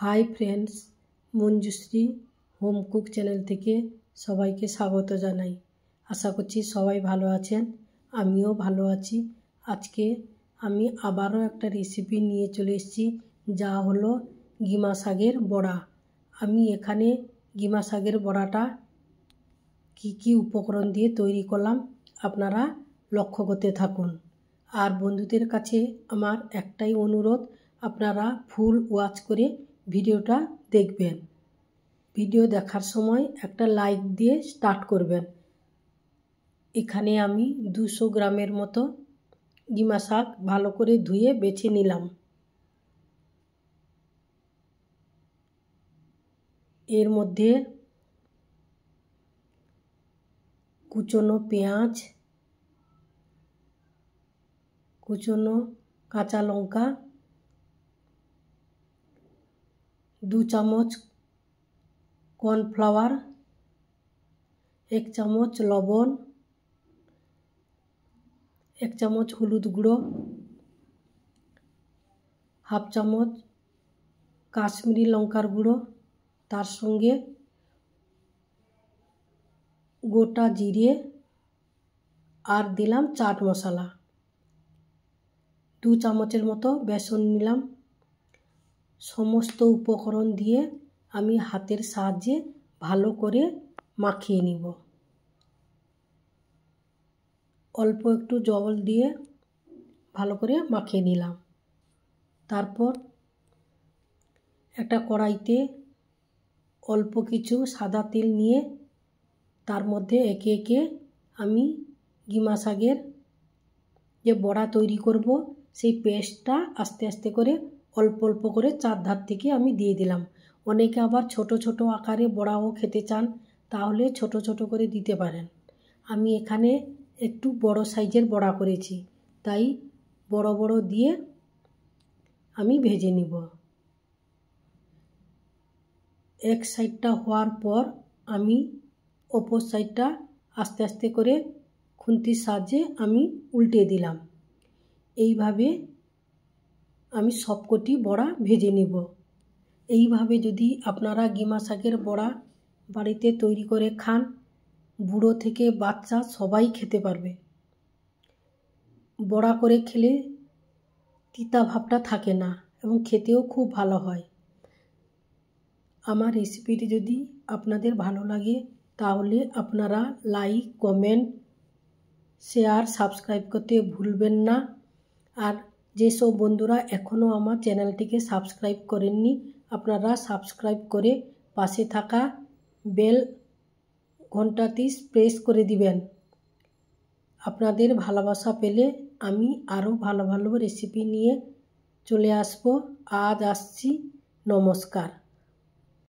High friends Manjushree home cook channel থেকে সবাইকে স্বাগত জানাই। আশা করছি সবাই ভালো আছেন, আমিও ভালো আছি। আজকে আমি আবারও একটা রেসিপি নিয়ে চলে এসেছি, যা হলো গিমা শাকের বড়া। আমি এখানে গিমা শাকের বড়াটা কি উপকরণ দিয়ে তৈরি করলাম আপনারা লক্ষ্য করতে থাকুন। আর বন্ধুদের কাছে আমার একটাই অনুরোধ, আপনারা ফুল ওয়াচ করে ভিডিওটা দেখবেন। ভিডিও দেখার সময় একটা লাইক দিয়ে স্টার্ট করবেন। এখানে আমি 200 গ্রামের মতো গিমা শাক ভালো করে ধুয়ে বেছে নিলাম। এর মধ্যে কুচনো পেঁয়াজ, কুচনো কাঁচা লঙ্কা, 2 চামচ কর্নফ্লাওয়ার, 1 চামচ লবণ, 1 চামচ হলুদ গুঁড়ো, হাফ চামচ কাশ্মীরি লঙ্কার গুঁড়ো, তার সঙ্গে গোটা জিরে আর দিলাম চাট মশলা। 2 চামচের মতো বেসন নিলাম। সমস্ত উপকরণ দিয়ে আমি হাতের সাহায্যে ভালো করে মাখিয়ে নিব। অল্প একটু জল দিয়ে ভালো করে মাখিয়ে নিলাম। তারপর একটা কড়াইতে অল্প কিছু সাদা তেল নিয়ে তার মধ্যে একে একে আমি গিমা শাকের যে বড়া তৈরি করব সেই পেস্টটা আস্তে আস্তে করে অল্প অল্প করে চারধার থেকে আমি দিয়ে দিলাম। অনেকে আবার ছোট ছোট আকারে বড়াও খেতে চান, তাহলে ছোট ছোট করে দিতে পারেন। আমি এখানে একটু বড় সাইজের বড়া করেছি, তাই বড় বড় দিয়ে আমি ভেজে নিব। এক সাইডটা হওয়ার পর আমি অপর সাইডটা আস্তে আস্তে করে খুন্তির সাহায্যে আমি উল্টে দিলাম। এইভাবে আমি সবকটি বড়া ভেজে নিব। এইভাবে যদি আপনারা গিমা শাকের বড়া বাড়িতে তৈরি করে খান, বুড়ো থেকে বাচ্চা সবাই খেতে পারবে। বড়া করে খেলে তিতা ভাবটা থাকে না এবং খেতেও খুব ভালো হয়। আমার রেসিপিটি যদি আপনাদের ভালো লাগে তাহলে আপনারা লাইক, কমেন্ট, শেয়ার, সাবস্ক্রাইব করতে ভুলবেন না। আর যেসব বন্ধুরা এখনও আমার চ্যানেলটিকে সাবস্ক্রাইব করেননি, আপনারা সাবস্ক্রাইব করে পাশে থাকা বেল ঘন্টাটি প্রেস করে দিবেন। আপনাদের ভালোবাসা পেলে আমি আরও ভালো ভালো রেসিপি নিয়ে চলে আসব। আজ আসছি, নমস্কার।